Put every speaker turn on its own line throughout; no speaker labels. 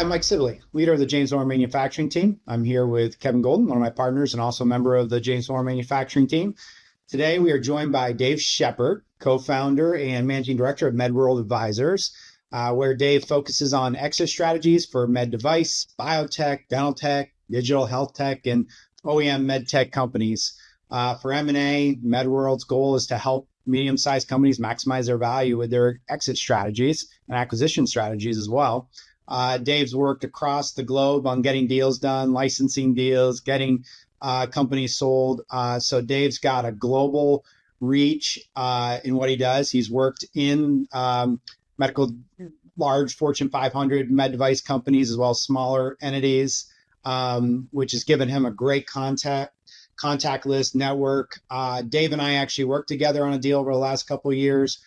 I'm Mike Sibley, leader of the James Moore manufacturing team. I'm here with Kevin Golden, one of my partners and also a member of the James Moore manufacturing team. Today, we are joined by Dave Sheppard, co-founder and managing director of Medworld Advisors, where Dave focuses on exit strategies for med device, biotech, dental tech, digital health tech, and OEM med tech companies. For M&A, Medworld's goal is to help medium-sized companies maximize their value with their exit strategies and acquisition strategies as well. Dave's worked across the globe on getting deals done, licensing deals, getting companies sold. So Dave's got a global reach in what he does. He's worked in medical, large Fortune 500 med device companies as well as smaller entities, which has given him a great contact list network. Dave and I actually worked together on a deal over the last couple of years.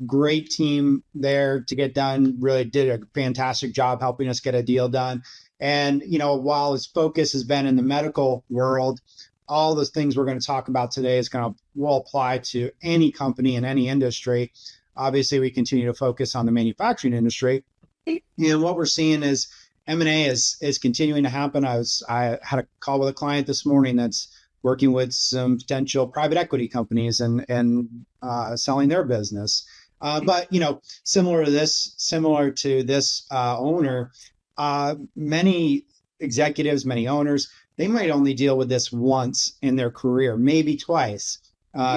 Great team there to get done. Really did a fantastic job helping us get a deal done. And, while his focus has been in the medical world, all those things we're going to talk about today will apply to any company in any industry. Obviously, we continue to focus on the manufacturing industry. And what we're seeing is M&A is continuing to happen. I had a call with a client this morning that's working with some potential private equity companies and selling their business. But similar to this owner, many executives, many owners, they might only deal with this once in their career, maybe twice.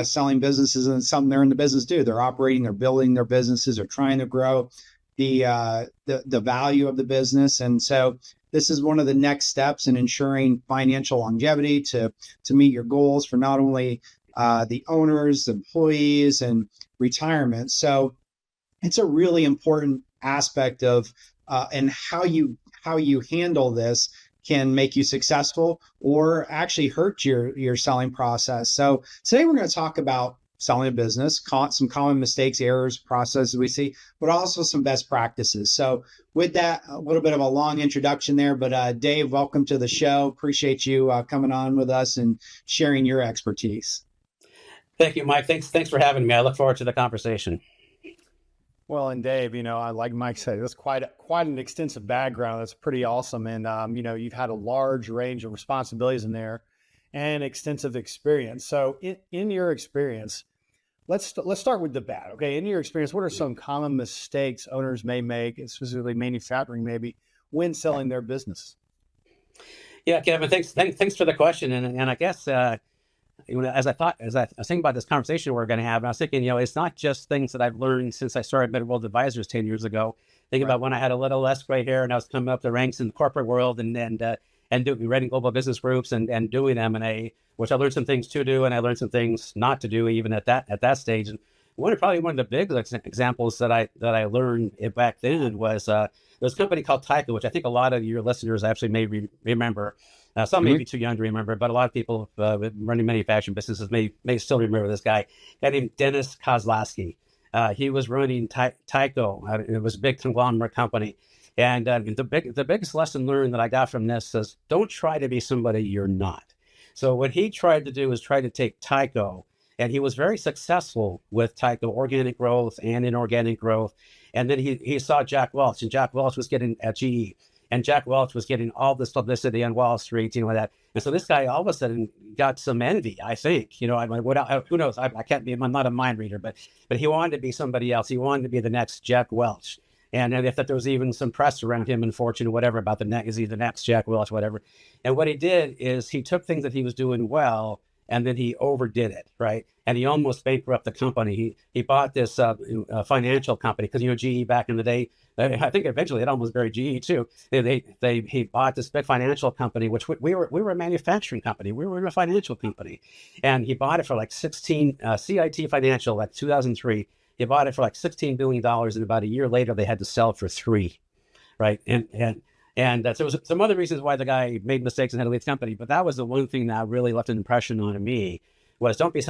Selling businesses and something they're in the business do. They're operating, they're building their businesses, they're trying to grow the value of the business. And so this is one of the next steps in ensuring financial longevity to meet your goals for not only the owners, employees, and retirement. So it's a really important aspect of and how you handle this can make you successful or actually hurt your selling process. So today we're going to talk about selling a business, some common mistakes, errors, processes we see, but also some best practices. So with that, a little bit of a long introduction there, but Dave, welcome to the show. Appreciate you coming on with us and sharing your expertise.
Thank you, Mike. Thanks for having me. I look forward to the conversation.
Well, and Dave, like Mike said, that's quite an extensive background. That's pretty awesome. And, you've had a large range of responsibilities in there and extensive experience. So in your experience, let's start with the bad. Okay. In your experience, what are some common mistakes owners may make, specifically manufacturing maybe, when selling their business?
Yeah, Kevin, thanks for the question. And I guess, as I was thinking about this conversation we're going to have, and I was thinking, it's not just things that I've learned since I started Medworld Advisors 10 years ago. Think about when I had a little less gray hair and I was coming up the ranks in the corporate world and running global business groups and doing M&A, which I learned some things to do and I learned some things not to do even at that stage. And probably one of the big examples that I learned back then was there was a company called Tyco, which I think a lot of your listeners actually may remember. Some may be too young to remember, but a lot of people running manufacturing businesses may still remember this guy named Dennis Kozlowski. He was running Tyco. It was a big conglomerate company. And the biggest lesson learned that I got from this is don't try to be somebody you're not. So what he tried to do is try to take Tyco, and he was very successful with Tyco, organic growth and inorganic growth. And then he saw Jack Welch, and Jack Welch was getting at GE. And Jack Welch was getting all this publicity on Wall Street, like that. And so this guy all of a sudden got some envy, I think. Who knows? I can't be, I'm not a mind reader, but he wanted to be somebody else. He wanted to be the next Jack Welch. And if there was even some press around him in Fortune or whatever about is he the next Jack Welch, whatever. And what he did is he took things that he was doing well and then he overdid it, right? And he almost bankrupted the company. He bought this financial company because GE back in the day, I think eventually it almost buried GE too. He bought this big financial company, which we were a manufacturing company. We were a financial company, and he bought it for like 16 CIT Financial, like 2003. He bought it for like $16 billion, and about a year later they had to sell it for $3 billion, right? And there was some other reasons why the guy made mistakes and had to leave the company, but that was the one thing that really left an impression on me. Was don't be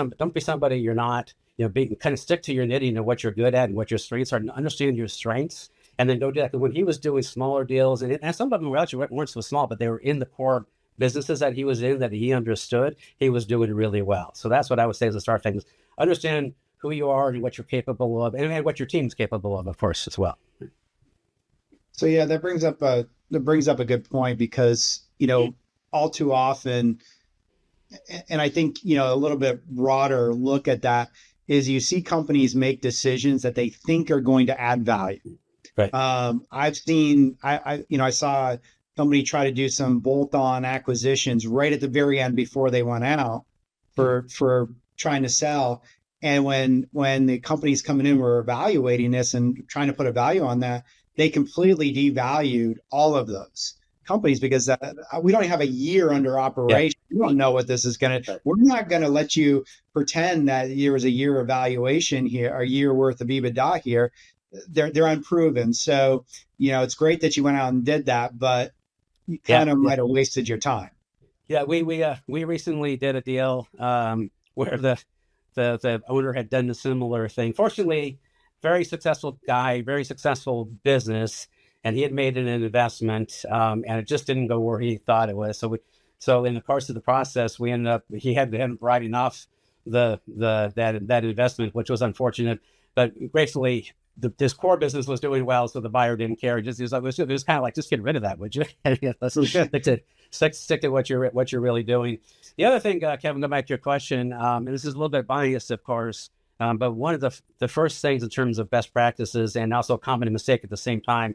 somebody you're not. Kind of stick to your knitting and what you're good at and what your strengths are, and understand your strengths, and then go do that. When he was doing smaller deals, and some of them actually weren't so small, but they were in the core businesses that he was in that he understood, he was doing really well. So that's what I would say is the start things. Understand who you are and what you're capable of, and what your team's capable of course, as well.
So yeah, that brings up a that brings up a good point because, all too often, and I think, a little bit broader look at that is you see companies make decisions that they think are going to add value.
Right.
I've seen, I saw a company try to do some bolt-on acquisitions right at the very end before they went out for trying to sell. And when the companies coming in were evaluating this and trying to put a value on that, they completely devalued all of those companies because we don't have a year under operation. We don't know what this is going to. We're not going to let you pretend that there was a year evaluation here, a year worth of EBITDA here. They're unproven. So, it's great that you went out and did that, but you kind of might have wasted your time.
Yeah, we recently did a deal where the owner had done a similar thing. Fortunately, very successful guy, very successful business, and he had made an investment, and it just didn't go where he thought it was. So in the course of the process, he had to end up writing off that investment, which was unfortunate, but gratefully this core business was doing well, so the buyer didn't care. It was kind of like, just get rid of that, would you? Let's stick to what you're really doing. The other thing, Kevin, go back to your question, and this is a little bit biased, of course, but one of the first things in terms of best practices and also a common mistake at the same time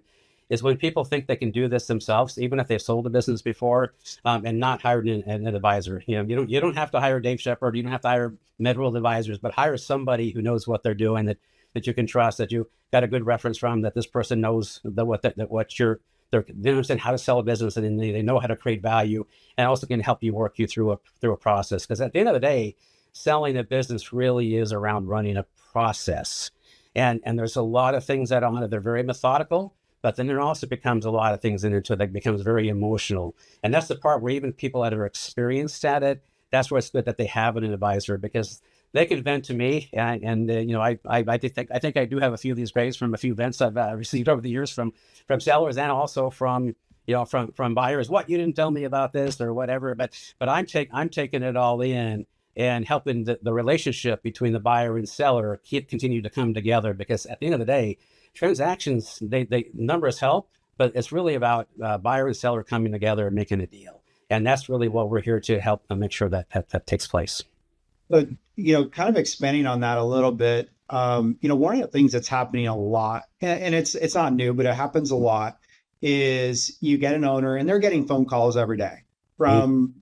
is when people think they can do this themselves, even if they've sold a business before, and not hired an advisor. You don't have to hire Dave Sheppard, you don't have to hire Medworld Advisors, but hire somebody who knows what they're doing, that you can trust, that you got a good reference from, that this person knows they understand how to sell a business, and they know how to create value, and also can help you work you through a process. Because at the end of the day, selling a business really is around running a process, and there's a lot of things that on it. They're very methodical, but then there also becomes a lot of things into it that becomes very emotional, and that's the part where even people that are experienced at it, that's where it's good that they have an advisor, because they can vent to me, and I think I do have a few of these grades from a few vents I've received over the years from sellers and also from buyers. What, you didn't tell me about this or whatever, but I'm taking it all in and helping the relationship between the buyer and seller continue to come together, because at the end of the day, transactions, they numbers help, but it's really about buyer and seller coming together and making a deal, and that's really what we're here to help make sure that takes place.
But, kind of expanding on that a little bit, one of the things that's happening a lot, and it's not new, but it happens a lot, is you get an owner and they're getting phone calls every day from,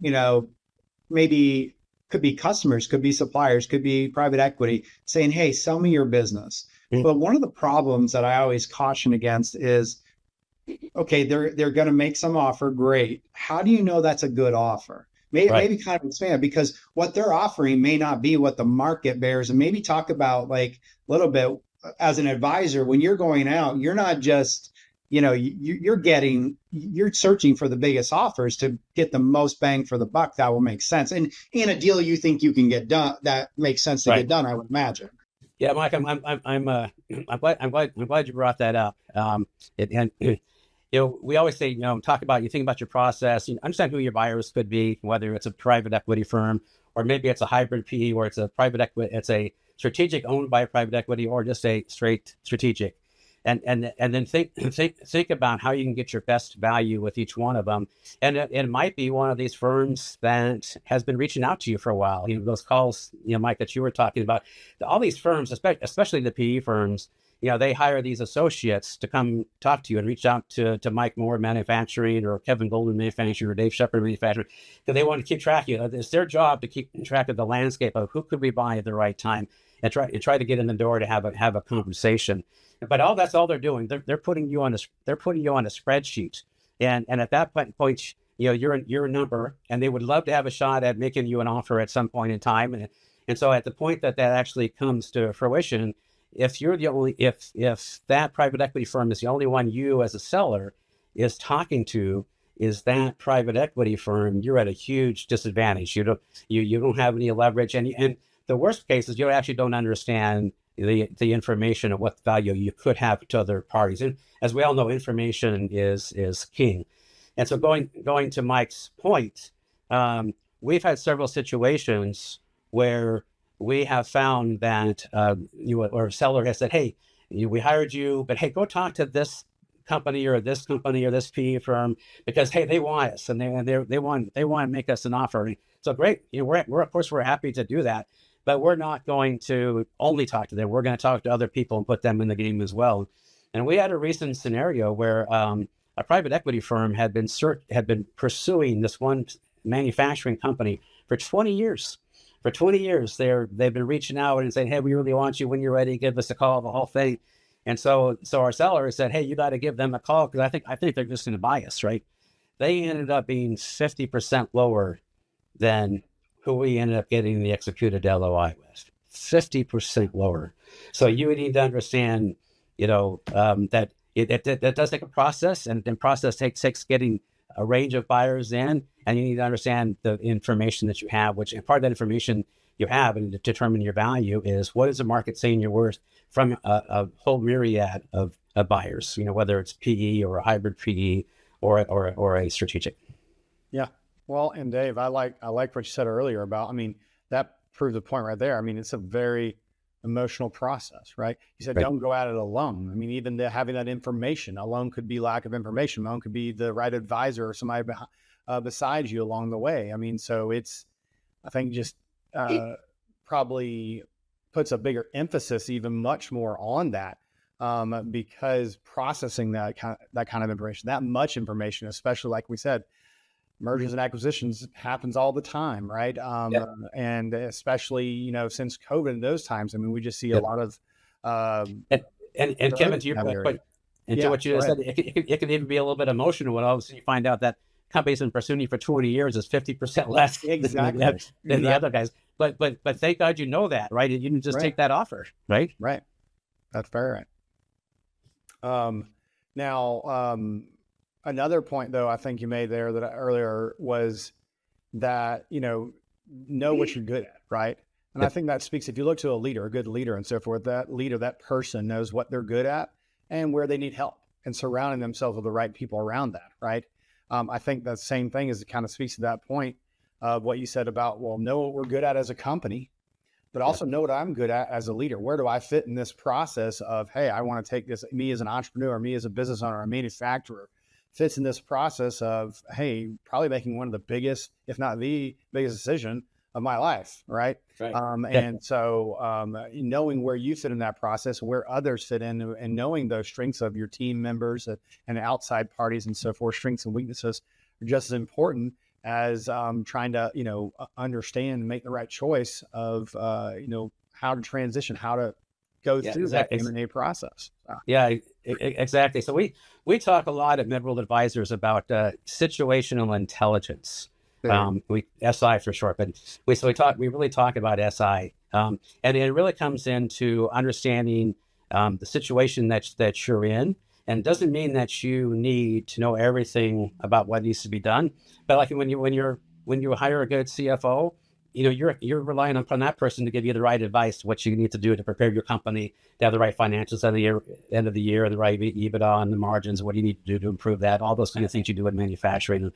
maybe could be customers, could be suppliers, could be private equity saying, hey, sell me your business. But one of the problems that I always caution against is, okay, they're going to make some offer. Great. How do you know that's a good offer? Maybe kind of expand, because what they're offering may not be what the market bears. And maybe talk about, like, a little bit as an advisor, when you're going out, you're not just, you're searching for the biggest offers to get the most bang for the buck that will make sense. And in a deal you think you can get done, that makes sense to get done, I would imagine.
Yeah, Mike, I'm glad you brought that up. We always say, talk about, you think about your process, understand who your buyers could be, whether it's a private equity firm, or maybe it's a hybrid PE, or it's a private equity, it's a strategic owned by a private equity, or just a straight strategic. And then think about how you can get your best value with each one of them. And it might be one of these firms that has been reaching out to you for a while. Those calls, Mike, that you were talking about, all these firms, especially the PE firms, they hire these associates to come talk to you and reach out to Mike Moore Manufacturing, or Kevin Golden Manufacturing, or Dave Sheppard Manufacturing, because they want to keep track of you. It's their job to keep track of the landscape of who could we buy at the right time, and try to get in the door to have a conversation. But that's all they're doing. They're putting you on a spreadsheet, and at that point, you're a number, and they would love to have a shot at making you an offer at some point in time. And so at the point that actually comes to fruition, if you're the only, if that private equity firm is the only one you as a seller is talking to, is that private equity firm, you're at a huge disadvantage. You don't have any leverage, and the worst case is you actually don't understand the information of what value you could have to other parties. And as we all know, information is king. And so going to Mike's point, we've had several situations where we have found that or a seller has said, hey, we hired you, but hey, go talk to this company or this PE firm because, hey, they want us and they want to make us an offer. So great. We're of course, we're happy to do that, but we're not going to only talk to them. We're going to talk to other people and put them in the game as well. And we had a recent scenario where a private equity firm had been pursuing this one manufacturing company for 20 years. For 20 years, they've been reaching out and saying, hey, we really want you. When you're ready, give us a call, the whole thing. And so our seller said, hey, you got to give them a call because I think they're just going to buy us, right? They ended up being 50% lower than who we ended up getting the executed LOI with. 50% lower. So you need to understand, that it does take a process, and process takes getting a range of buyers in, and you need to understand the information that you have, which part of that information you have and to determine your value is what is the market saying you're worth from a whole myriad of buyers, whether it's PE or a hybrid PE or a strategic.
Yeah. Well, and Dave, I like what you said earlier about, that proved the point right there. It's a very emotional process, right? You said, Don't go at it alone. Even having that information alone could be lack of information. Alone could be the right advisor or somebody beside you along the way. So it's, I think just probably puts a bigger emphasis, even much more on that, because processing that kind of information, that much information, especially like we said, mergers and acquisitions happens all the time, right? And especially, since COVID and those times, we just see a lot of
and Kevin, to your point, to what you just said, it can even be a little bit emotional when all of a sudden you find out that company's been pursuing you for 20 years is 50% less than the other guys. But thank God you know that, right? You can just take that offer, right?
Right. That's fair. Now, another point, though, I think you made there that earlier was that, know what you're good at, right? And I think that speaks, if you look to a leader, a good leader and so forth, that leader, that person knows what they're good at and where they need help and surrounding themselves with the right people around that, right? I think the same thing is it kind of speaks to that point of what you said about, know what we're good at as a company, but also know what I'm good at as a leader. Where do I fit in this process of, hey, I want to take this, me as an entrepreneur, me as a business owner, a manufacturer, fits in this process of, hey, probably making one of the biggest, if not the biggest decision of my life, right? And so knowing where you fit in that process, where others fit in, and knowing those strengths of your team members and outside parties and so forth, strengths and weaknesses are just as important as trying to, understand and make the right choice of, how to transition, how to go through that M&A process.
Yeah, exactly. So we talk a lot at Medworld Advisors about situational intelligence. We SI for short, but we really talk about SI, and it really comes into understanding the situation that you're in, and it doesn't mean that you need to know everything about what needs to be done. But like when you hire a good CFO, you're relying upon that person to give you the right advice, what you need to do to prepare your company to have the right financials at the end of the year, the right EBITDA and the margins, what do you need to do to improve that, all those kind of things you do in manufacturing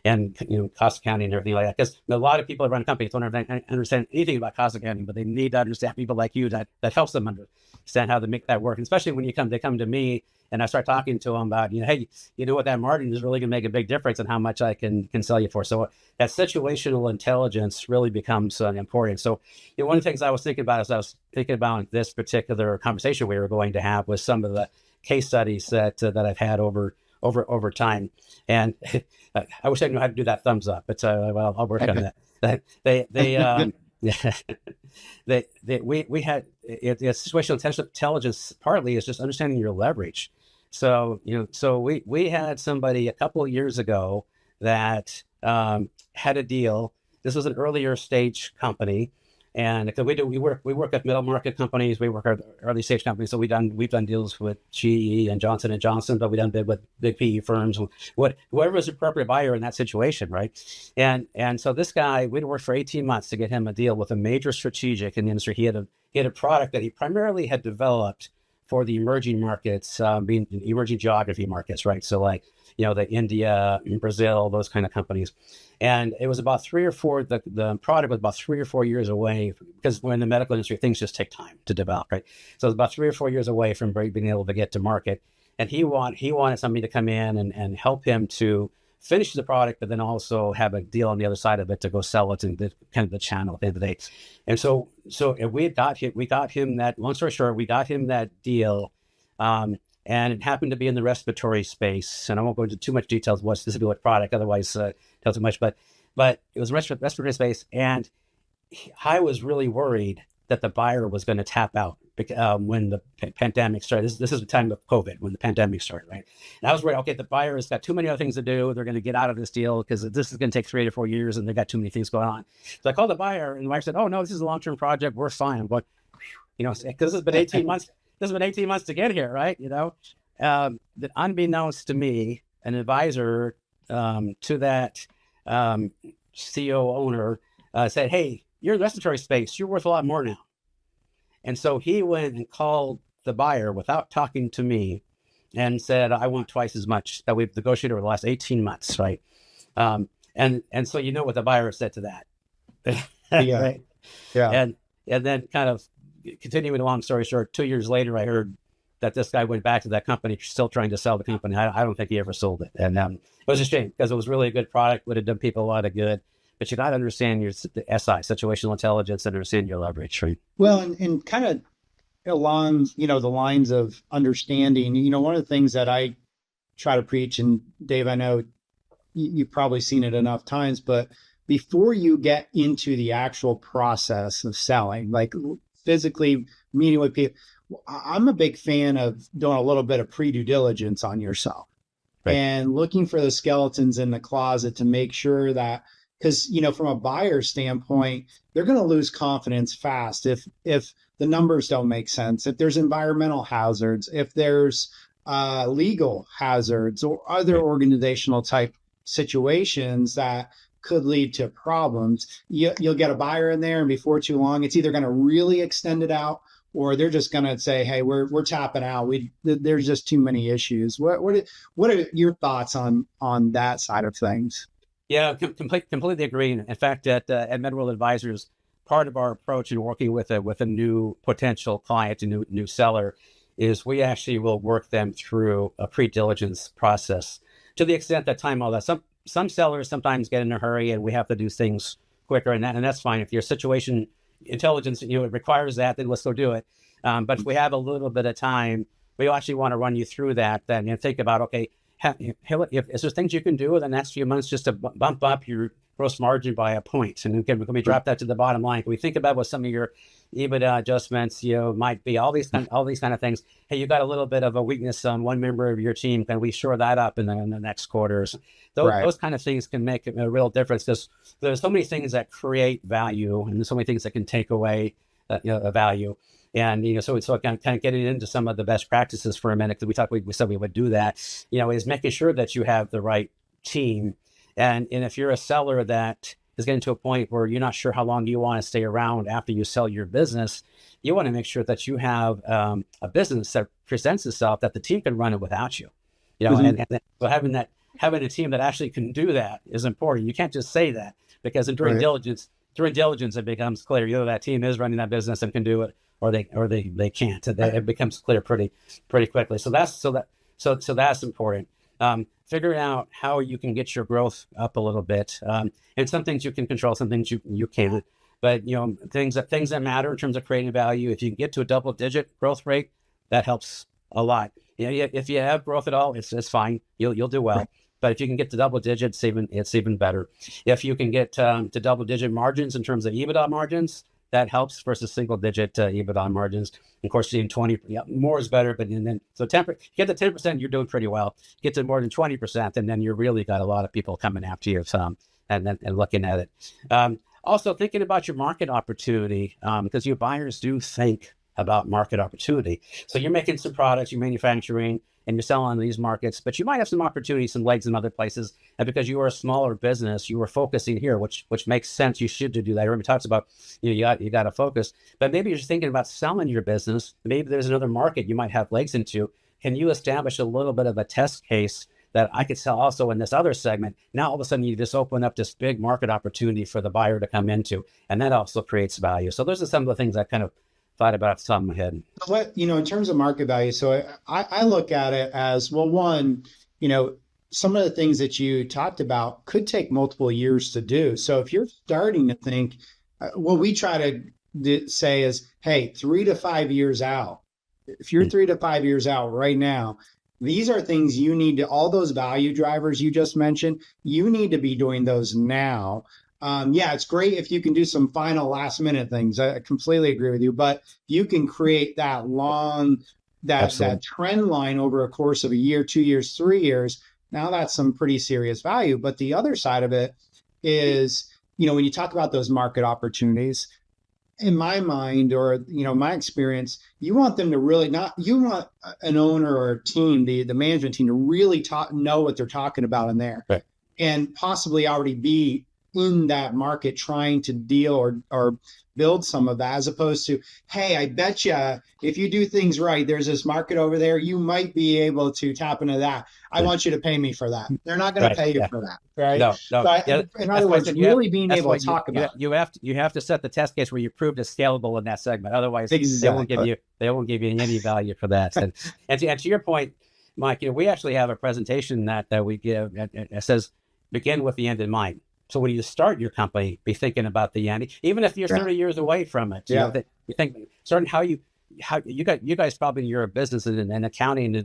and cost accounting and everything like that. Because a lot of people that run companies don't understand anything about cost accounting, but they need to understand people like you that helps them understand how to make that work. And especially when they come to me and I start talking to them about, hey, what, that margin is really going to make a big difference in how much I can sell you for. So that situational intelligence really becomes important. So one of the things I was thinking about as I was thinking about this particular conversation we were going to have was some of the case studies that I've had over time. And I wish I knew how to do that thumbs up, but I'll work on that. We had situational intelligence partly is just understanding your leverage. So we had somebody a couple of years ago that had a deal. This was an earlier stage company, and because we work with middle market companies, we work at early stage companies. So we've done deals with GE and Johnson & Johnson, but we done bid with big PE firms, whoever was the appropriate buyer in that situation, right? And so this guy, we'd worked for 18 months to get him a deal with a major strategic in the industry. He had a product that he primarily had developed for the emerging markets, being emerging geography markets, right? So like, the India, Brazil, those kind of companies. And it was about the product was about 3 or 4 years away, because when in the medical industry, things just take time to develop, right? So it was about 3 or 4 years away from being able to get to market. and he wanted somebody to come in and help him to finish the product, but then also have a deal on the other side of it to go sell it in the kind of the channel at the end of the day. And so we got him that, long story short, we got him that deal. And it happened to be in the respiratory space. And I won't go into too much details what specifically what product, otherwise tell too much, but it was respiratory space. And I was really worried that the buyer was going to tap out when the pandemic started. This is the time of COVID, when the pandemic started, right? And I was worried, okay, the buyer has got too many other things to do. They're going to get out of this deal because this is going to take 3 to 4 years and they got too many things going on. So I called the buyer, and the buyer said, oh, no, this is a long-term project. We're fine. I'm going, because this has been 18 months. This has been 18 months to get here, right? That unbeknownst to me, an advisor to that CEO owner said, hey, you're in the respiratory space. You're worth a lot more now. And so he went and called the buyer without talking to me and said, I want twice as much that we've negotiated over the last 18 months, right? And so what the buyer said to that.
Yeah.
Right?
Yeah.
And then kind of continuing a long story short, 2 years later, I heard that this guy went back to that company, still trying to sell the company. I don't think he ever sold it. And it was a shame because it was really a good product, would have done people a lot of good. But you got to understand the SI, situational intelligence, and understand your leverage, right?
Well, and kind of along, the lines of understanding, one of the things that I try to preach, and Dave, I know you've probably seen it enough times, but before you get into the actual process of selling, like physically meeting with people, I'm a big fan of doing a little bit of pre-due diligence on yourself, right, and looking for the skeletons in the closet to make sure that, because, from a buyer standpoint, they're going to lose confidence fast if the numbers don't make sense, if there's environmental hazards, if there's legal hazards or other organizational type situations that could lead to problems. You'll get a buyer in there, and before too long, it's either going to really extend it out, or they're just going to say, "Hey, we're tapping out. There's just too many issues." What are your thoughts on that side of things?
Yeah, completely agree. In fact, at Medworld Advisors, part of our approach in working with a new potential client, a new seller, is we actually will work them through a pre-diligence process to the extent that all that. Some sellers sometimes get in a hurry and we have to do things quicker, and that's fine. If your situation intelligence it requires that, then let's go do it. But if we have a little bit of time, we actually want to run you through that then and think about, okay, if there's things you can do in the next few months just to bump up your gross margin by a point, and can we drop that to the bottom line? Can we think about what some of your EBITDA adjustments, might be? All these kind of things. Hey, you got a little bit of a weakness on one member of your team. Can we shore that up in the next quarters? Those kind of things can make a real difference, because there's so many things that create value, and there's so many things that can take away a value. And so kind of getting into some of the best practices for a minute, because we said we would do that. Is making sure that you have the right team, and if you're a seller that is getting to a point where you're not sure how long you want to stay around after you sell your business, you want to make sure that you have a business that presents itself that the team can run it without you. And so having a team that actually can do that is important. You can't just say that, because during diligence, it becomes clear either that team is running that business and can do it, or they can't. It becomes clear pretty quickly. So that's important. Figuring out how you can get your growth up a little bit, and some things you can control, some things you can't. But things that matter in terms of creating value. If you can get to a double-digit growth rate, that helps a lot. If you have growth at all, it's fine. You'll do well. But if you can get to double digits, it's even better. If you can get to double-digit margins in terms of EBITDA margins, that helps versus single-digit EBITDA margins. Of course, seeing 20, more is better. But then, so 10%, get to 10%, you're doing pretty well. Get to more than 20%, and then you really got a lot of people coming after you, and looking at it. Also, thinking about your market opportunity, because your buyers do think about market opportunity. So you're making some products, you're manufacturing, and you're selling in these markets, but you might have some opportunities, some legs in other places. And because you are a smaller business, you are focusing here, which makes sense. You should do that. Everybody talks about you got to focus, but maybe you're just thinking about selling your business. Maybe there's another market you might have legs into. Can you establish a little bit of a test case that I could sell also in this other segment? Now, all of a sudden, you just open up this big market opportunity for the buyer to come into, and that also creates value. So those are some of the things that kind of thought about some ahead.
What, in terms of market value, so I look at it as, well, one, some of the things that you talked about could take multiple years to do. So if you're starting to think, what we try to say is, hey, 3 to 5 years out, if you're 3 to 5 years out right now, these are things you need to, all those value drivers you just mentioned, you need to be doing those now. Yeah, it's great if you can do some final last minute things. I completely agree with you, but you can create that that trend line over a course of a year, 2 years, 3 years. Now that's some pretty serious value. But the other side of it is, when you talk about those market opportunities, in my mind, or my experience, you want them to really you want an owner or a team, the management team, to really know what they're talking about in there,
right,
and possibly already be in that market trying to deal or build some of that, as opposed to, hey, I bet you if you do things right, there's this market over there, you might be able to tap into that. I want you to pay me for that. They're not going to pay you for that, right?
No.
So in other words, really being able to talk about
you have to set the test case where you prove it's scalable in that segment. Otherwise,
exactly.
they won't give you any value for that. And to your point, Mike, we actually have a presentation that we give. It says, begin with the end in mind. So when you start your company, be thinking about the end, even if you're 30 years away from it. You think certain how you guys probably in your business and accounting,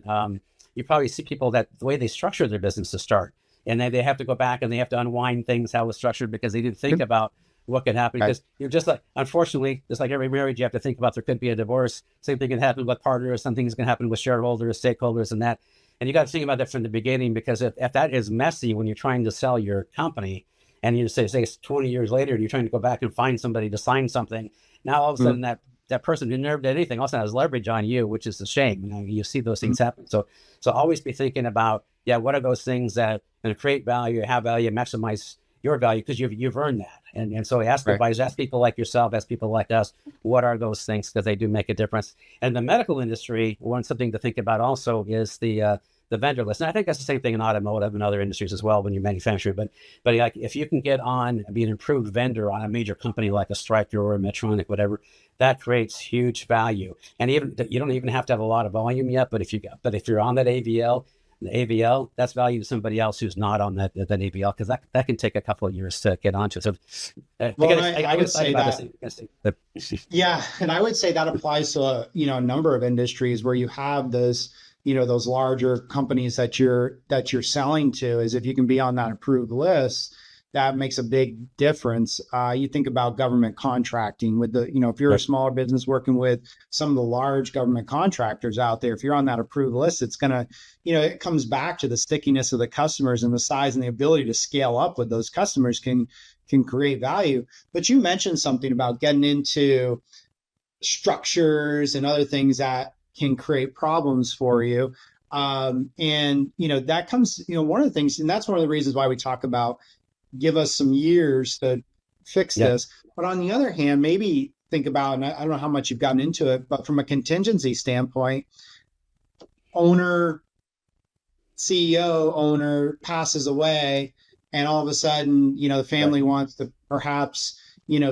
you probably see people that the way they structure their business to start, and then they have to go back and they have to unwind things how it's structured because they didn't think about what could happen. Because you're just like, unfortunately, just like every marriage, you have to think about there could be a divorce. Same thing can happen with partners. Some things can happen with shareholders, stakeholders, and that. And you got to think about that from the beginning, because if that is messy when you're trying to sell your company, and you say it's 20 years later, and you're trying to go back and find somebody to sign something. Now all of a sudden that person who never did anything also has leverage on you, which is a shame. You see those things happen. So always be thinking about, what are those things that going to create value, have value, maximize your value, because you've earned that. And so ask advisors, ask people like yourself, ask people like us, what are those things, because they do make a difference. And the medical industry, something to think about also is the vendor list. And I think that's the same thing in automotive and other industries as well when you're manufacturing. But like, if you can get on and be an approved vendor on a major company like a Stryker or a Medtronic, whatever, that creates huge value. And even you don't even have to have a lot of volume yet. But if you're on that AVL, the AVL, that's value to somebody else who's not on that AVL, because that can take a couple of years to get onto. So,
I would say that. Yeah, and I would say that applies to a number of industries where you have those larger companies that you're selling to. Is if you can be on that approved list, that makes a big difference. You think about government contracting with if you're a smaller business working with some of the large government contractors out there, if you're on that approved list, it's going to, it comes back to the stickiness of the customers, and the size and the ability to scale up with those customers can create value. But you mentioned something about getting into structures and other things that can create problems for you. And that comes, one of the things, and that's one of the reasons why we talk about give us some years to fix this. But on the other hand, maybe think about, and I don't know how much you've gotten into it, but from a contingency standpoint, CEO passes away, and all of a sudden, the family wants to perhaps,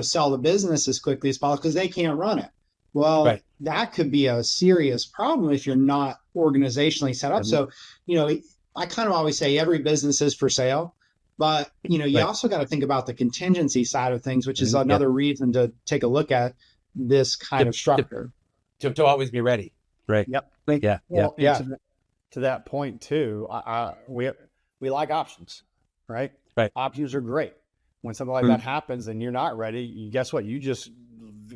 sell the business as quickly as possible because they can't run it. Well, that could be a serious problem if you're not organizationally set up. So, I kind of always say every business is for sale. But, you also got to think about the contingency side of things, which is another reason to take a look at this kind of structure.
To always be ready. Right.
Yep. To that point too, we like options, right?
Right.
Options are great. When something like that happens and you're not ready, guess what? You just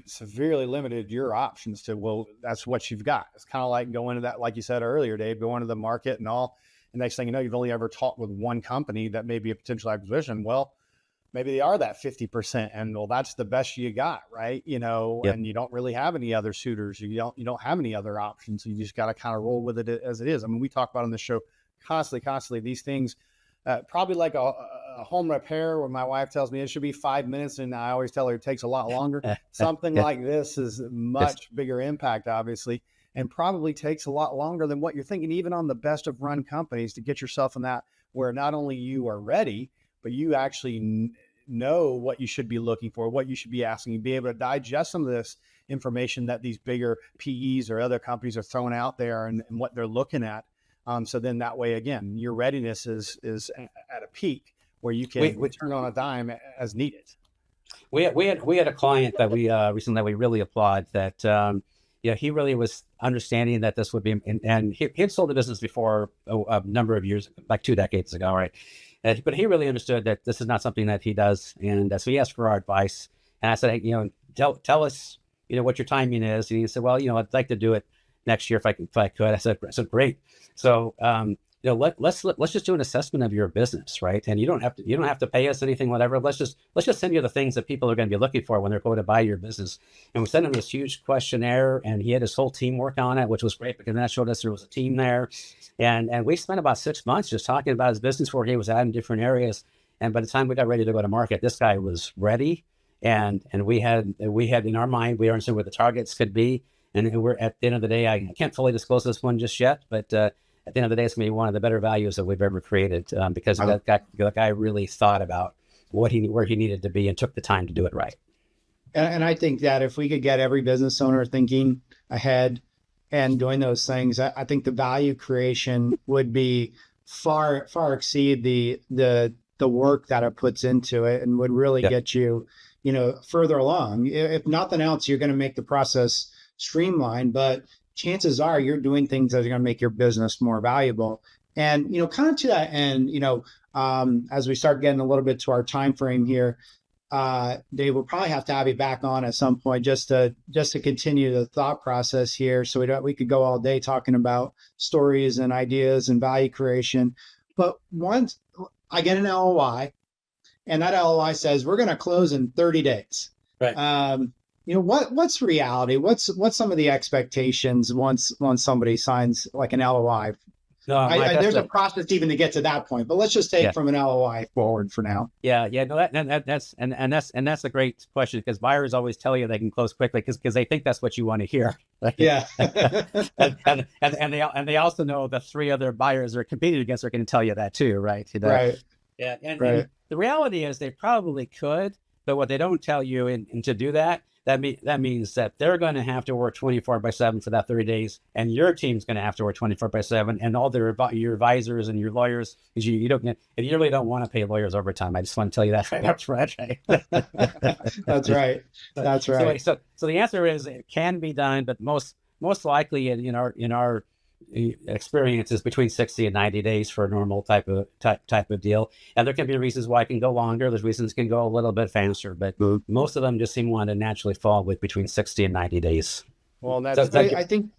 severely limited your options to, well, that's what you've got. It's kind of like going to that, like you said earlier, Dave, going to the market and all. And next thing you know, you've only ever talked with one company that may be a potential acquisition. Well, maybe they are that 50%, and well, that's the best you got, right? And you don't really have any other suitors. You don't have any other options. So you just got to kind of roll with it as it is. I mean, we talk about on this show constantly these things. Probably like a home repair where my wife tells me it should be 5 minutes, and I always tell her it takes a lot longer. Something like this is much bigger impact, obviously, and probably takes a lot longer than what you're thinking, even on the best of run companies, to get yourself in that where not only you are ready, but you actually know what you should be looking for, what you should be asking, be able to digest some of this information that these bigger PEs or other companies are throwing out there and what they're looking at. So then that way, again, your readiness is at a peak where you can turn on a dime as needed.
We had a client that we recently that we really applaud that he really was understanding that this would be, and he had sold the business before a number of years, like 2 decades ago, right? But he really understood that this is not something that he does, and so he asked for our advice. And I said, hey, tell us, what your timing is. And he said, well, I'd like to do it next year if I could. I said great. So let's just do an assessment of your business, right? And you don't have to pay us anything, whatever. Let's just send you the things that people are going to be looking for when they're going to buy your business. And we sent him this huge questionnaire, and he had his whole team work on it, which was great because that showed us there was a team there. And we spent about 6 months just talking about his business, where he was at in different areas. And by the time we got ready to go to market, this guy was ready. And we had in our mind, we understood what the targets could be. And we're at the end of the day, I can't fully disclose this one just yet, but at the end of the day, it's going to be one of the better values that we've ever created because that guy really thought about where he needed to be and took the time to do it right.
And I think that if we could get every business owner thinking ahead and doing those things, I think the value creation would be far exceed the work that it puts into it, and would really get you, further along. If nothing else, you're going to make the process streamlined, but chances are you're doing things that are going to make your business more valuable. And, kind of to that end, as we start getting a little bit to our time frame here, Dave, we'll probably have to have you back on at some point just to continue the thought process here. So we could go all day talking about stories and ideas and value creation. But once I get an LOI, and that LOI says we're going to close in 30 days.
Right.
What's reality? What's some of the expectations once somebody signs like an LOI?
No,
there's a process even to get to that point, but let's just take from an LOI forward for now.
Yeah. No, that's a great question, because buyers always tell you they can close quickly because they think that's what you want to hear.
Yeah.
and they also know the 3 other buyers they're competing against are going to tell you that too, right?
Right.
Yeah. And the reality is they probably could, but what they don't tell you, and to do that means that they're going to have to work 24/7 for that 30 days, and your team's going to have to work 24/7, and all your advisors and your lawyers, because you really don't want to pay lawyers overtime. I just want to tell you that right up front.
That's right. That's right.
So the answer is it can be done, but most likely in our experience is between 60 and 90 days for a normal type of deal. And there can be reasons why it can go longer. There's reasons it can go a little bit faster, but most of them just seem to naturally fall with between 60 and 90 days.
Well,
I think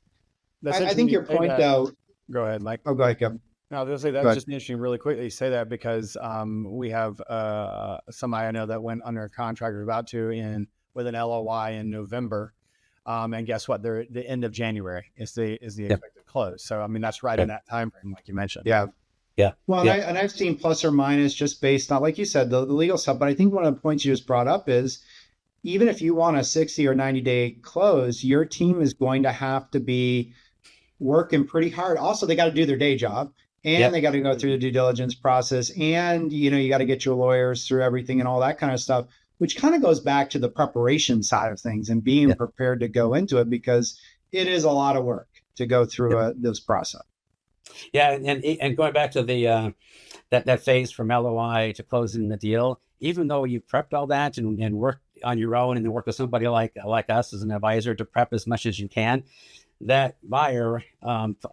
your point though.
Go ahead, Mike.
Oh, go ahead, Kevin.
No, I was going to say that's just interesting really quickly. You say that because we have somebody I know that went under a contract or about to with an LOI in November. And guess what? They're the end of January is the expected close. So, I mean, that's right in that time frame, like you mentioned.
Yeah.
Yeah.
Well, and I've seen plus or minus just based on, like you said, the legal stuff. But I think one of the points you just brought up is even if you want a 60 or 90-day close, your team is going to have to be working pretty hard. Also, they got to do their day job, and they got to go through the due diligence process, and, you got to get your lawyers through everything and all that kind of stuff, which kind of goes back to the preparation side of things and being prepared to go into it, because it is a lot of work to go through this process.
Yeah, and going back to the that phase from LOI to closing the deal, even though you prepped all that and worked on your own and then work with somebody like us as an advisor to prep as much as you can, that buyer,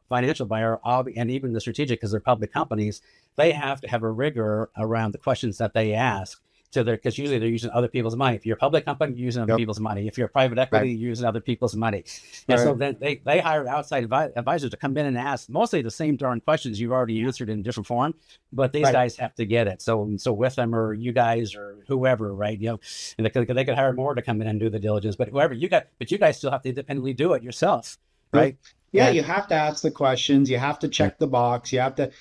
financial buyer, and even the strategic, because they're public companies, they have to have a rigor around the questions that they ask. Because usually they're using other people's money. If you're a public company, you're using other people's money. If you're a private equity, you're using other people's money. And so then they hire outside advisors to come in and ask mostly the same darn questions you've already answered in different form, but these guys have to get it. So with them, or you guys, or whoever, right? And they could hire more to come in and do the diligence, but you guys still have to independently do it yourself, right?
Yeah, you have to ask the questions. You have to check the box. You have to,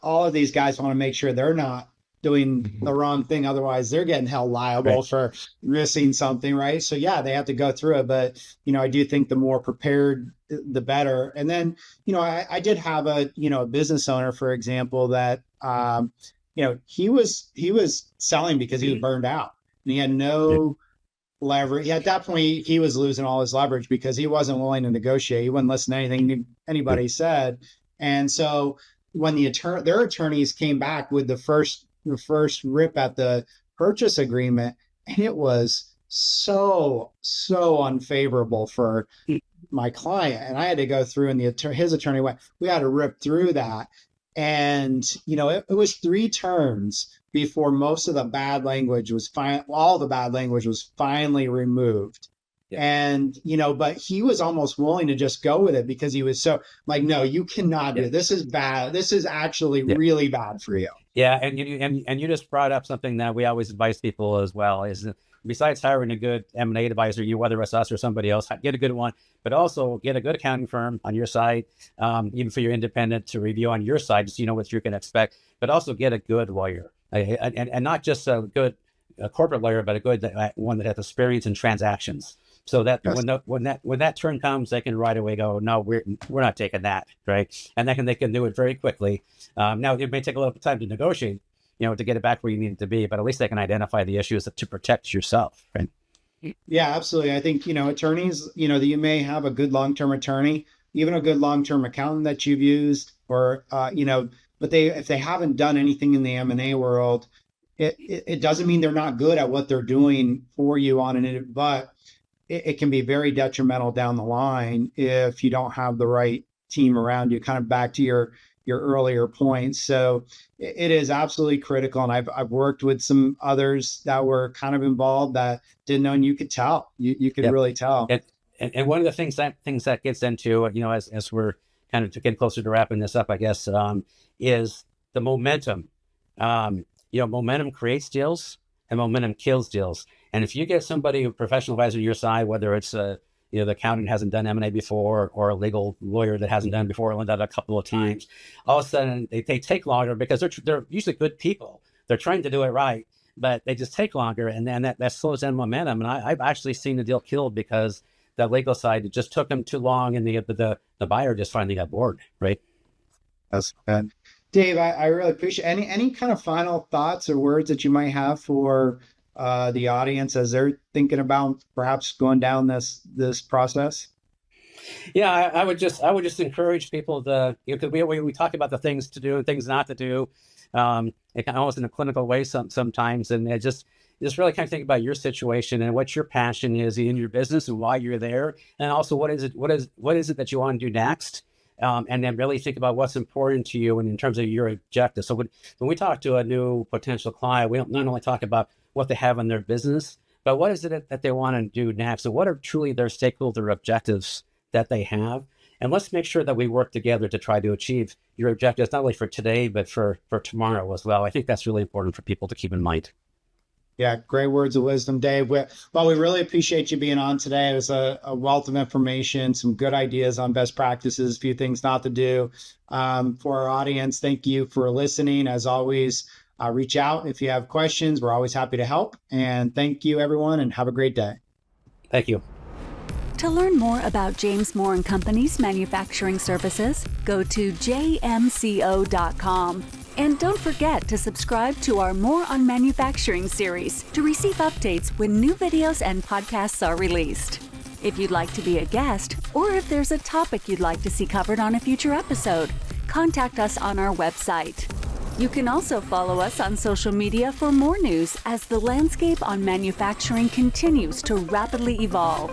all of these guys want to make sure they're not doing the wrong thing. Otherwise, they're getting held liable for missing something, right? So yeah, they have to go through it. But, I do think the more prepared, the better. And then, I did have a business owner, for example, that, he was selling because he was burned out, and he had no leverage. At that point, he was losing all his leverage because he wasn't willing to negotiate. He wouldn't listen to anything anybody said. And so when their attorneys came back with the first rip at the purchase agreement, and it was so unfavorable for my client, and I had to go through, and his attorney went, we had to rip through that. And it was 3 turns before most of the bad language was all the bad language was finally removed. Yeah. And but he was almost willing to just go with it because he was so like, no, you cannot do it. This is bad. This is actually really bad for you.
Yeah, and you just brought up something that we always advise people as well, is that besides hiring a good M&A advisor, whether it's us or somebody else, get a good one, but also get a good accounting firm on your side, even for your independent to review on your side, just what you can expect, but also get a good lawyer, and not just a good corporate lawyer, but a good one that has experience in transactions. So that when that turn comes, they can right away go, no, we're not taking that, right? And they can do it very quickly. Now it may take a little time to negotiate, to get it back where you need it to be, but at least they can identify the issues to protect yourself, right?
Yeah, absolutely. I think attorneys, that you may have a good long-term attorney, even a good long-term accountant that you've used, or but if they haven't done anything in the M&A world, it doesn't mean they're not good at what they're doing for you but it can be very detrimental down the line if you don't have the right team around you, kind of back to your earlier points. So it is absolutely critical. And I've worked with some others that were kind of involved that didn't know, and you could tell, you could really tell.
And one of the things that gets into, as we're kind of getting closer to wrapping this up, I guess, is the momentum. Momentum creates deals and momentum kills deals. And if you get somebody, a professional advisor on your side, whether it's the accountant hasn't done M&A before, or a legal lawyer that hasn't done it before, only done it a couple of times, all of a sudden they take longer because they're usually good people. They're trying to do it right, but they just take longer, and then that slows down momentum. And I've actually seen the deal killed because the legal side, it just took them too long, and the buyer just finally got bored, right?
That's bad. Dave, I really appreciate any kind of final thoughts or words that you might have for the audience as they're thinking about perhaps going down this process?
Yeah, I would just encourage people to, because we talk about the things to do and things not to do, it kind of almost in a clinical way sometimes, and it just really kind of think about your situation and what your passion is in your business and why you're there, and also what is it that you want to do next. And then really think about what's important to you and in terms of your objectives. So when we talk to a new potential client, we don't not only talk about what they have in their business, but what is it that they want to do next? So what are truly their stakeholder objectives that they have? And let's make sure that we work together to try to achieve your objectives, not only for today, but for tomorrow as well. I think that's really important for people to keep in mind.
Yeah, great words of wisdom, Dave. We really appreciate you being on today. It was a wealth of information, some good ideas on best practices, a few things not to do. For our audience, thank you for listening. As always, reach out if you have questions. We're always happy to help. And thank you, everyone, and have a great day.
Thank you.
To learn more about James Moore & Company's manufacturing services, go to jmco.com. And don't forget to subscribe to our More on Manufacturing series to receive updates when new videos and podcasts are released. If you'd like to be a guest, or if there's a topic you'd like to see covered on a future episode, contact us on our website. You can also follow us on social media for more news as the landscape on manufacturing continues to rapidly evolve.